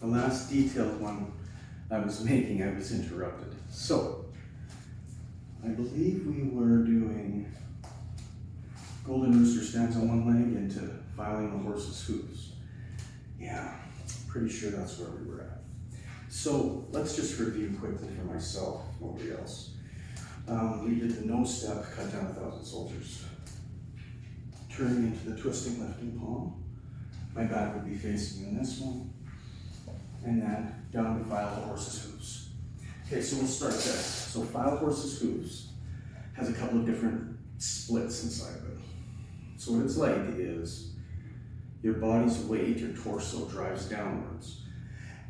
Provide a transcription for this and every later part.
the last detailed one I was making, I was interrupted. So, I believe we were doing Golden Rooster stands on one leg into filing the horse's hooves. Yeah, pretty sure that's where we were at. So let's just review quickly for myself, nobody else. We did the no step, cut down 1,000 soldiers. Turning into the twisting lifting palm. My back would be facing in this one. And then down to file the horse's hooves. Okay, so we'll start there. So file horse's hooves has a couple of different splits inside of it. So what it's like is your body's weight, your torso drives downwards.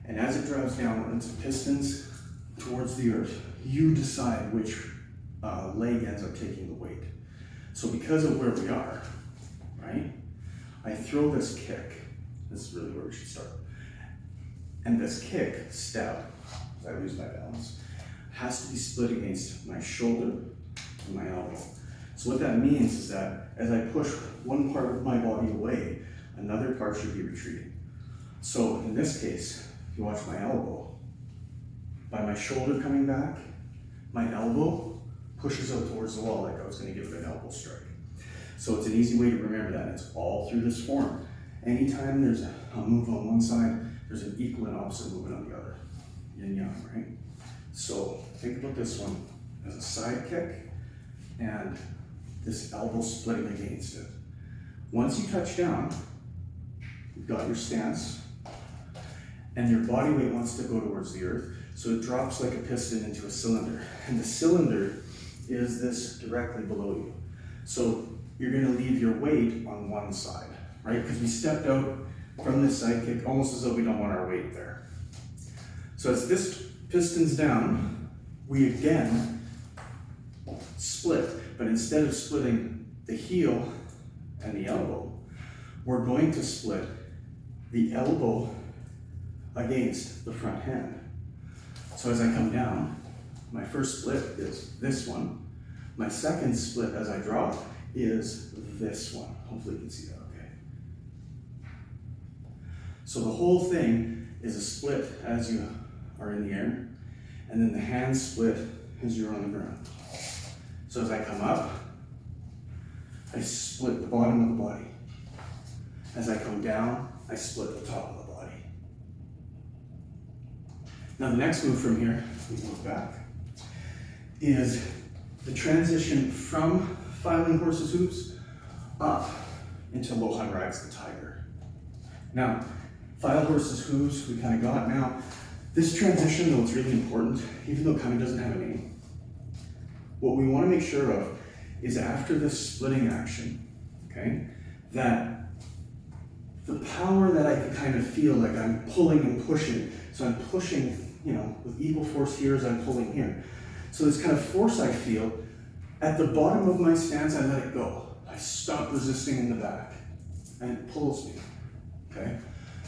And as it drives downwards, pistons towards the earth, you decide which leg ends up taking the weight. So because of where we are, right, I throw this kick. This is really where we should start. And this kick, step, as I lose my balance, has to be split against my shoulder and my elbow. So what that means is that as I push one part of my body away, another part should be retreating. So in this case, if you watch my elbow, by my shoulder coming back, my elbow pushes out towards the wall like I was going to give it an elbow strike. So it's an easy way to remember that. It's all through this form. Anytime there's a move on one side, there's an equal and opposite movement on the other. Yin yang, right? So think about this one as a side kick and this elbow splitting against it. Once you touch down, you've got your stance, and your body weight wants to go towards the earth, so it drops like a piston into a cylinder. And the cylinder is this directly below you. So you're gonna leave your weight on one side, right? Because we stepped out from this side kick almost as though we don't want our weight there. So as this piston's down, we again split, but instead of splitting the heel and the elbow, we're going to split the elbow against the front hand. So as I come down, my first split is this one. My second split as I drop is this one. Hopefully you can see that okay. So the whole thing is a split as you are in the air, and then the hand split as you're on the ground. So as I come up, I split the bottom of the body. As I come down, I split the top of the body. Now the next move from here, we move back, is the transition from filing horse's hooves up into Lohan rides the tiger. Now, file horse's hooves, we kind of got. Now, this transition, though it's really important, even though it kind of doesn't have a name, what we want to make sure of is after this splitting action, okay, that the power that I can kind of feel like I'm pulling and pushing, so I'm pushing, you know, with equal force here as I'm pulling here. So this kind of force I feel, at the bottom of my stance, I let it go. I stop resisting in the back, and it pulls me, okay?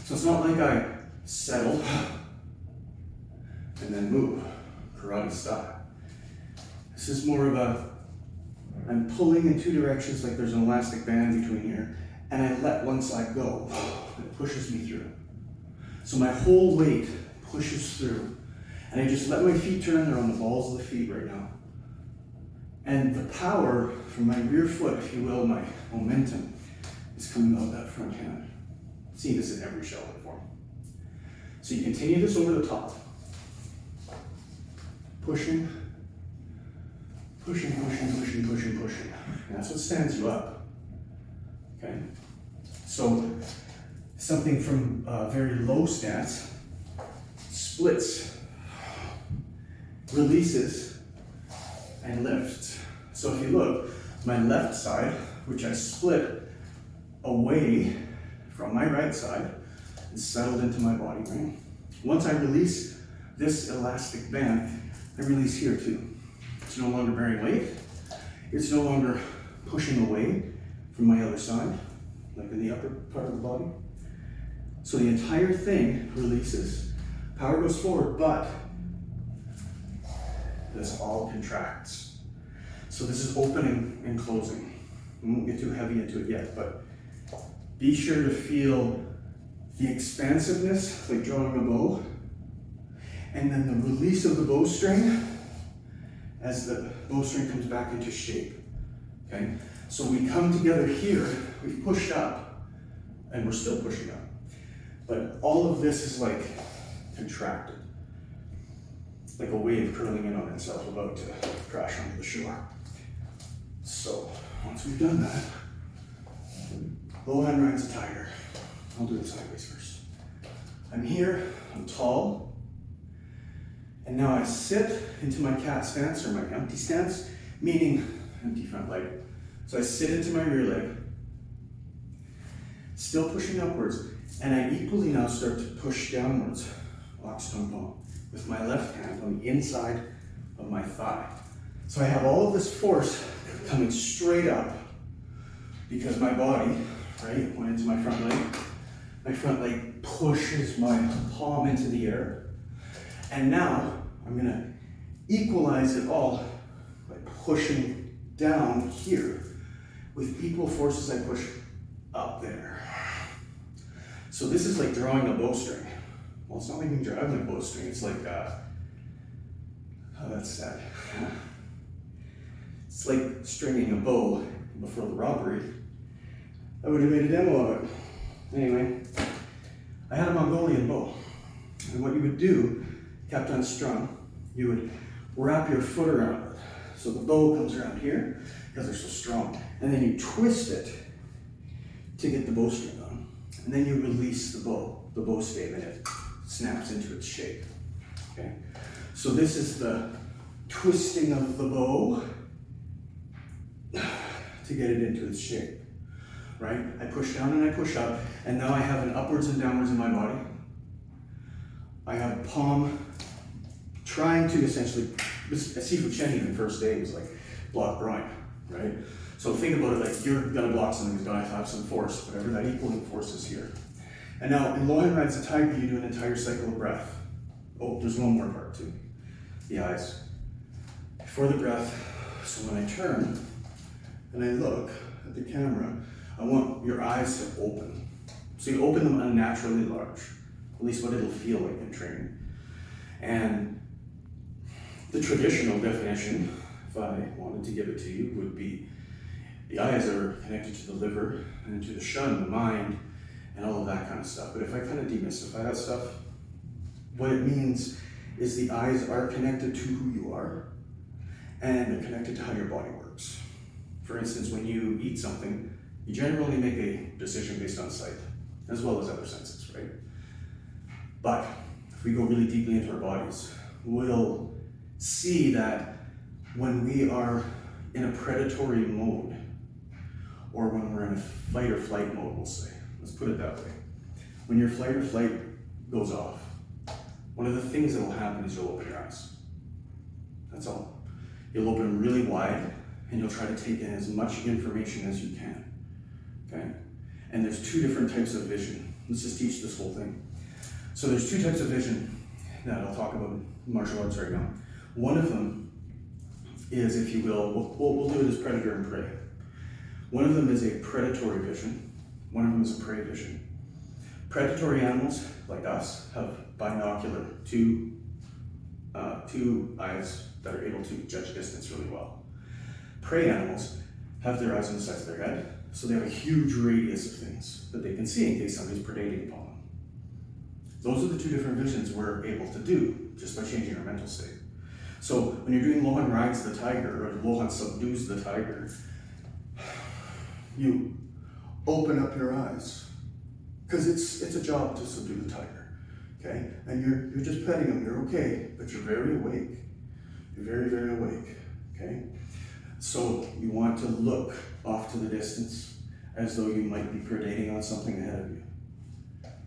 So it's not like I settle and then move, karate style. This is more of a, I'm pulling in two directions like there's an elastic band between here, and I let one side go. It pushes me through. So my whole weight pushes through, and I just let my feet turn. They're on the balls of the feet right now. And the power from my rear foot, if you will, my momentum, is coming out that front hand. See this in every shell form. So you continue this over the top. Pushing, pushing, pushing, pushing, pushing, pushing. And that's what stands you up. Okay? So something from a very low stance splits, releases, and lifts. So if you look, my left side, which I split away from my right side, is settled into my body, right? Once I release this elastic band, I release here too. It's no longer bearing weight. It's no longer pushing away from my other side, like in the upper part of the body. So the entire thing releases. Power goes forward, but this all contracts. So this is opening and closing. We won't get too heavy into it yet, but be sure to feel the expansiveness, like drawing a bow, and then the release of the bowstring as the bowstring comes back into shape, okay? So we come together here, we've pushed up, and we're still pushing up. But all of this is like contracted, like a wave curling in on itself about to crash onto the shore. So once we've done that, low hand rides a tiger. I'll do it sideways first. I'm here, I'm tall, and now I sit into my cat stance or my empty stance, meaning empty front leg. So I sit into my rear leg, still pushing upwards, and I equally now start to push downwards, ox tongue palm, with my left hand on the inside of my thigh. So I have all of this force coming straight up because my body, right, went into my front leg. My front leg pushes my palm into the air. And now I'm gonna equalize it all by pushing down here with equal forces I push up there. So this is like drawing a bowstring. Well, it's not like drawing a bowstring, it's like, oh, that's sad. It's like stringing a bow before the robbery. I would have made a demo of it. Anyway, I had a Mongolian bow. And what you would do, kept unstrung, you would wrap your foot around it. So the bow comes around here, because they're so strong. And then you twist it to get the bowstring on. And then you release the bow stave, and it snaps into its shape. Okay? So this is the twisting of the bow to get it into its shape. Right? I push down and I push up, and now I have an upwards and downwards in my body. I have a palm trying to essentially, a Sifu Chen even first day was like block groin, right? So think about it like you're gonna block something that's gonna have some force, whatever that equaling force is here. And now in low hand rides the tiger, you do an entire cycle of breath. Oh, there's one more part too. The eyes. Before the breath, so when I turn and I look at the camera, I want your eyes to open. So you open them unnaturally large, at least what it'll feel like in training. And the traditional definition, if I wanted to give it to you, would be the eyes are connected to the liver and to the shun, the mind, and all of that kind of stuff. But if I kind of demystify that stuff, what it means is the eyes are connected to who you are, and they're connected to how your body works. For instance, when you eat something, you generally make a decision based on sight, as well as other senses, right? But if we go really deeply into our bodies, we'll see that when we are in a predatory mode, or when we're in a fight or flight mode, we'll say, let's put it that way. When your fight or flight goes off, one of the things that will happen is you'll open your eyes. That's all. You'll open them really wide, and you'll try to take in as much information as you can. Okay? And there's two different types of vision. Let's just teach this whole thing. So there's two types of vision that I'll talk about in martial arts right now. One of them is, if you will, we'll do it as predator and prey. One of them is a predatory vision. One of them is a prey vision. Predatory animals, like us, have binocular, two eyes that are able to judge distance really well. Prey animals have their eyes on the sides of their head, so they have a huge radius of things that they can see in case somebody's predating upon them. Those are the two different visions we're able to do just by changing our mental state. So when you're doing Lohan rides the tiger, or Lohan subdues the tiger, you open up your eyes, because it's a job to subdue the tiger, okay? And you're just petting him, you're okay, but you're very awake. You're very, very awake, okay? So you want to look off to the distance as though you might be predating on something ahead of you,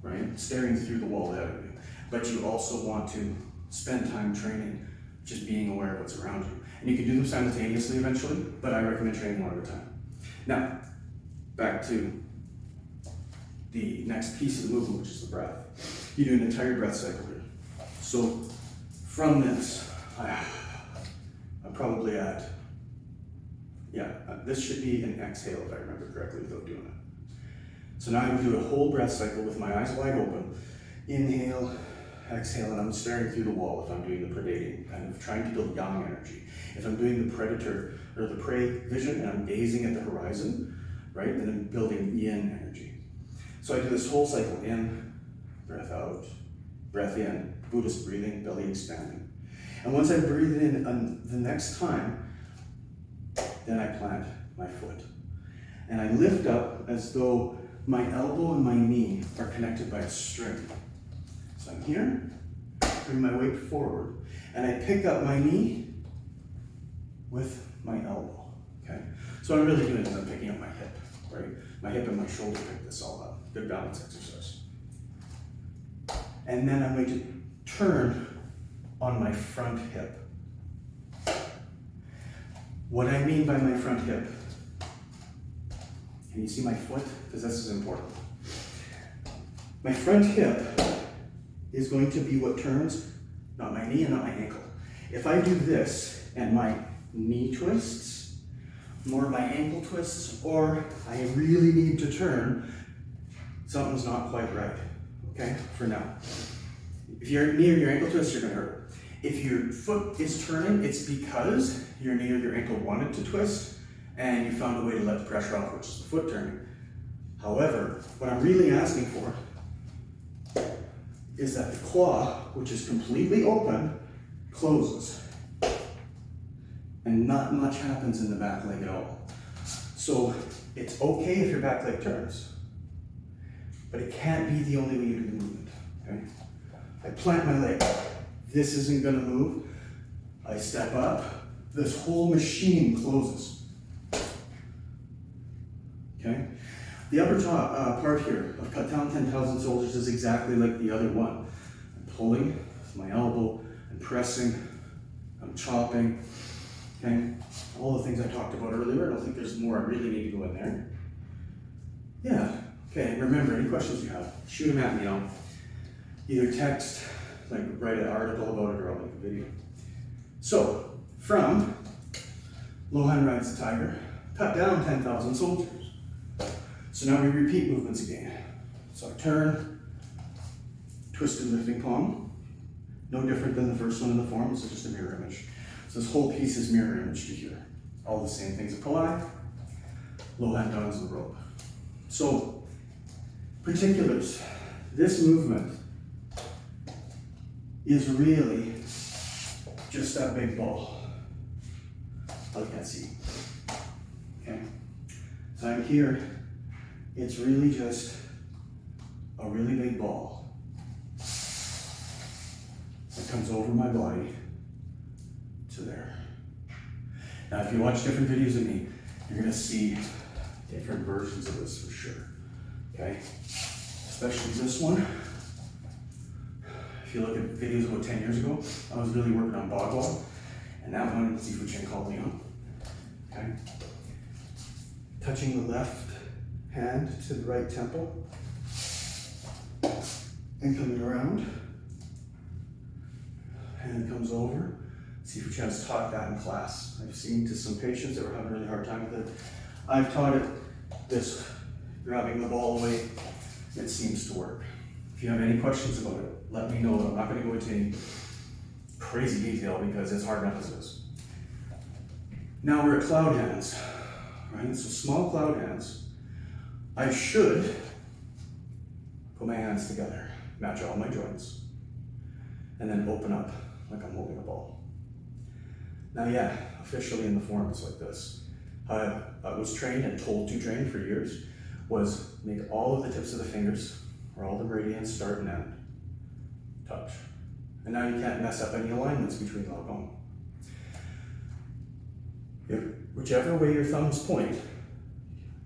right? Staring through the wall ahead of you. But you also want to spend time training, just being aware of what's around you. And you can do them simultaneously eventually, but I recommend training one at a time. Now, back to the next piece of the movement, which is the breath. You do an entire breath cycle here. So from this, I'm probably at, this should be an exhale if I remember correctly without doing it. So now I'm gonna do a whole breath cycle with my eyes wide open. Inhale, exhale, and I'm staring through the wall if I'm doing the predating, kind of trying to build yang energy. If I'm doing the predator or the prey vision and I'm gazing at the horizon, right, then I'm building yin energy. So I do this whole cycle, in, breath out, breath in, Buddhist breathing, belly expanding. And once I breathe in the next time, then I plant my foot. And I lift up as though my elbow and my knee are connected by a string. So I'm here, bring my weight forward, and I pick up my knee with my elbow, okay? So what I'm really doing is I'm picking up my hip, right? My hip and my shoulder pick this all up. Good balance exercise. And then I'm going to turn on my front hip. What I mean by my front hip, can you see my foot? Because this is important. My front hip is going to be what turns, not my knee and not my ankle. If I do this and my knee twists, more my ankle twists, or I really need to turn, something's not quite right, okay, for now. If your knee or your ankle twists, you're gonna hurt it. If your foot is turning, it's because your knee or your ankle wanted to twist and you found a way to let the pressure off, which is the foot turning. However, what I'm really asking for is that the claw, which is completely open, closes. And not much happens in the back leg at all. So it's okay if your back leg turns, but it can't be the only way you do the movement, okay? I plant my leg. This isn't gonna move. I step up. This whole machine closes, okay? The upper top part here of Cut Down 10,000 Soldiers is exactly like the other one. I'm pulling with my elbow, I'm pressing, I'm chopping, okay? All the things I talked about earlier. I don't think there's more I really need to go in there. Yeah, okay, and remember, any questions you have, shoot them at me. I'll either text, like write an article about it, or I'll make a video. So, from Lohan Rides the Tiger, cut down 10,000 soldiers. So now we repeat movements again. So I turn, twisted lifting palm, no different than the first one in the form. This is just a mirror image. So this whole piece is mirror image to here. All the same things apply. Low hand downs the rope. So particulars. This movement is really just that big ball. Oh, you can't see. Okay. So I'm here. It's really just a really big ball that comes over my body to there. Now, if you watch different videos of me, you're gonna see different versions of this for sure, okay? Especially this one. If you look at videos about 10 years ago, I was really working on Bagua, and that one, Sifu Chen called me on, okay? Touching the left hand to the right temple, and coming around, hand comes over. Sifu Chen has taught that in class. I've seen to some patients that were having a really hard time with it. I've taught it this, grabbing the ball away. It seems to work. If you have any questions about it, let me know. I'm not going to go into any crazy detail because it's hard enough as it is. Now we're at cloud hands, right? So small cloud hands. I should put my hands together, match all my joints, and then open up like I'm holding a ball. Now, yeah, officially in the form it's like this. I was trained and told to train for years was make all of the tips of the fingers, where all the meridians start and end, touch. And now you can't mess up any alignments between Lao Gong. Whichever way your thumbs point,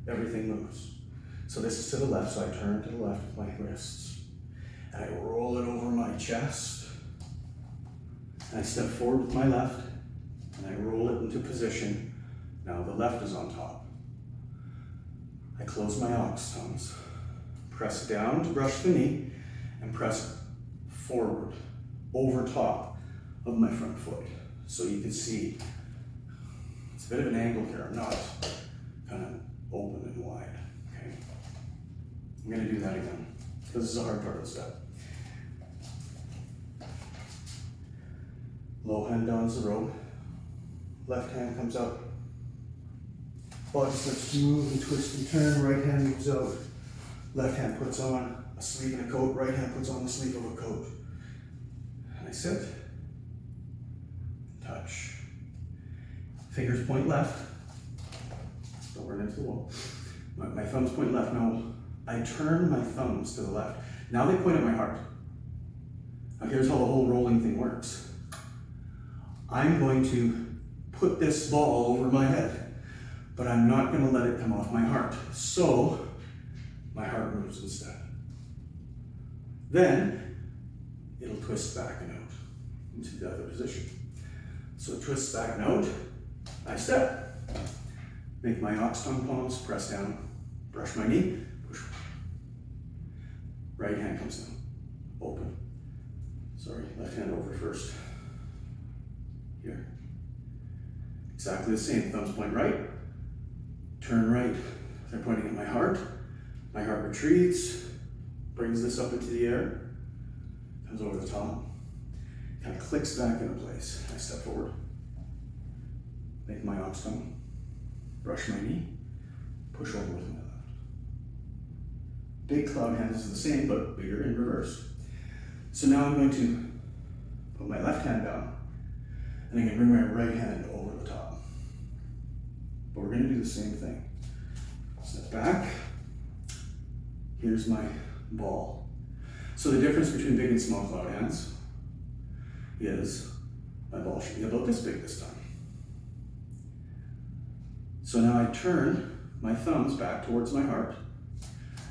everything moves. So this is to the left, so I turn to the left with my wrists. And I roll it over my chest. And I step forward with my left, and I roll it into position. Now the left is on top. I close my ox tongues, press down to brush the knee, and press forward, over top of my front foot. So you can see, it's a bit of an angle here. I'm not kind of open and wide, okay? I'm gonna do that again, because this is a hard part of the step. Low hand downs the rope, left hand comes up, body starts to move and twist and turn, right hand moves out, left hand puts on a sleeve and a coat, right hand puts on the sleeve of a coat. And I sit, touch. Fingers point left, don't run into the wall. My thumbs point left. Now, I turn my thumbs to the left. Now they point at my heart. Now here's how the whole rolling thing works. I'm going to put this ball over my head, but I'm not going to let it come off my heart. So, my heart moves instead. Then, it'll twist back and out into the other position. So it twists back and out, I step, make my ox tongue palms, press down, brush my knee, push. Right hand comes down, open. Sorry, left hand over first. Here. Exactly the same, thumbs point right, turn right. They're pointing at my heart retreats, brings this up into the air, comes over the top, kind of clicks back into place. I step forward, make my ox tongue, brush my knee, push over with my left. Big cloud hands is the same, but bigger in reverse. So now I'm going to put my left hand down, and I'm going to bring my right hand over the top. But we're going to do the same thing. Step back. Here's my ball. So the difference between big and small cloud hands is my ball should be about this big this time. So now I turn my thumbs back towards my heart,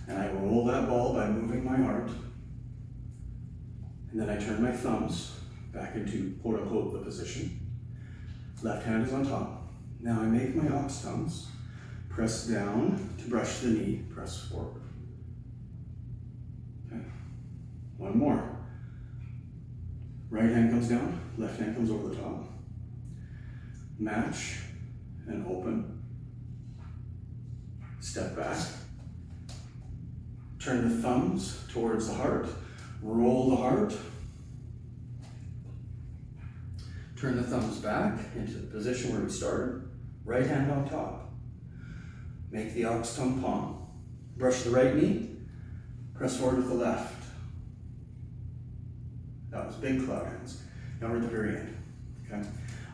and I roll that ball by moving my heart, and then I turn my thumbs back into quote unquote the position. Left hand is on top. Now I make my ox tongues, press down to brush the knee, press forward. Okay. One more. Right hand comes down, left hand comes over the top. Match and open. Step back. Turn the thumbs towards the heart. Roll the heart. Turn the thumbs back into the position where we started. Right hand on top. Make the ox tongue palm. Brush the right knee. Press forward with the left. That was big cloud hands. Now we're at the very end. Okay?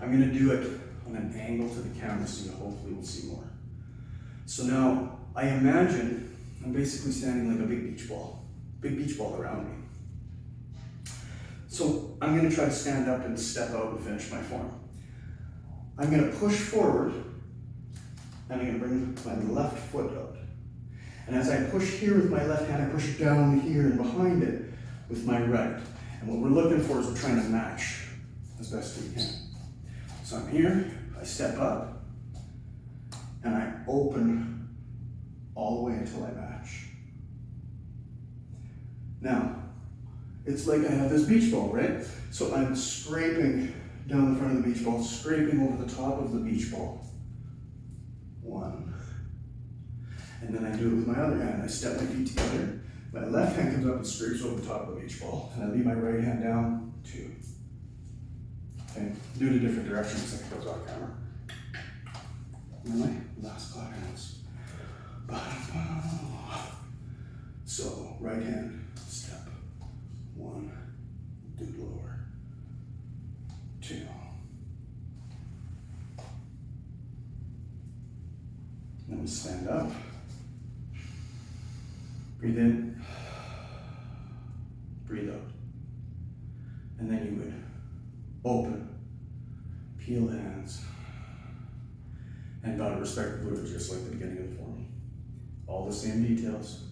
I'm going to do it on an angle to the camera so you hopefully will see more. So now I imagine I'm basically standing like a big beach ball around me. So I'm going to try to stand up and step out and finish my form. I'm going to push forward, and I'm going to bring my left foot out. And as I push here with my left hand, I push down here and behind it with my right. And what we're looking for is we're trying to match as best we can. So I'm here, I step up, and I open all the way until I match. Now, it's like I have this beach ball, right? So I'm scraping down the front of the beach ball, scraping over the top of the beach ball. One. And then I do it with my other hand. I step my feet together. My left hand comes up and scrapes over the top of the beach ball. And I leave my right hand down, two. Okay, do it a different direction so it goes off camera. And my last cloud hands. So, right hand, step. One, do lower. Two. Then we stand up. Breathe in. Breathe out. And then you would open, peel the hands, and bow to respect the Buddha, just like the beginning of the form. All the same details.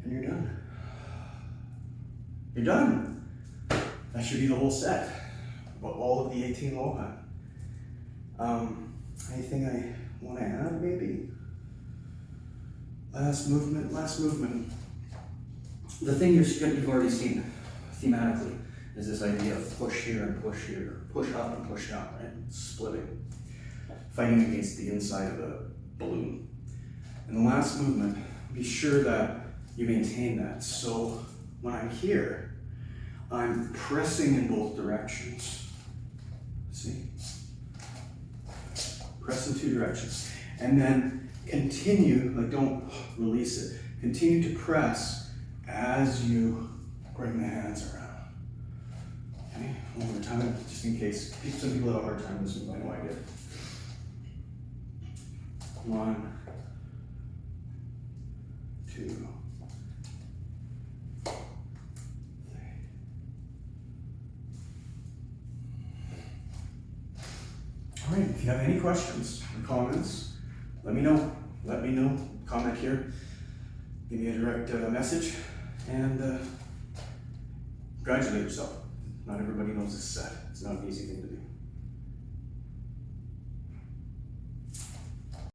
And you're done. You're done. That should be the whole set. Well, all of the 18 Lohan. Anything I want to add, maybe? Last movement. The thing you've already seen thematically is this idea of push here and push here, push up and push down, right? Splitting. Fighting against the inside of the balloon. And the last movement, be sure that you maintain that. So when I'm here, I'm pressing in both directions. See? Press in two directions. And then continue, like don't release it. Continue to press as you bring the hands around. Okay, one more time, just in case. Some people have a hard time with this move, I know I did. 1, 2, 3. All right, if you have any questions or comments, let me know. Let me know. Comment here. Give me a direct message, and congratulate yourself. Not everybody knows this set. It's not an easy thing to do.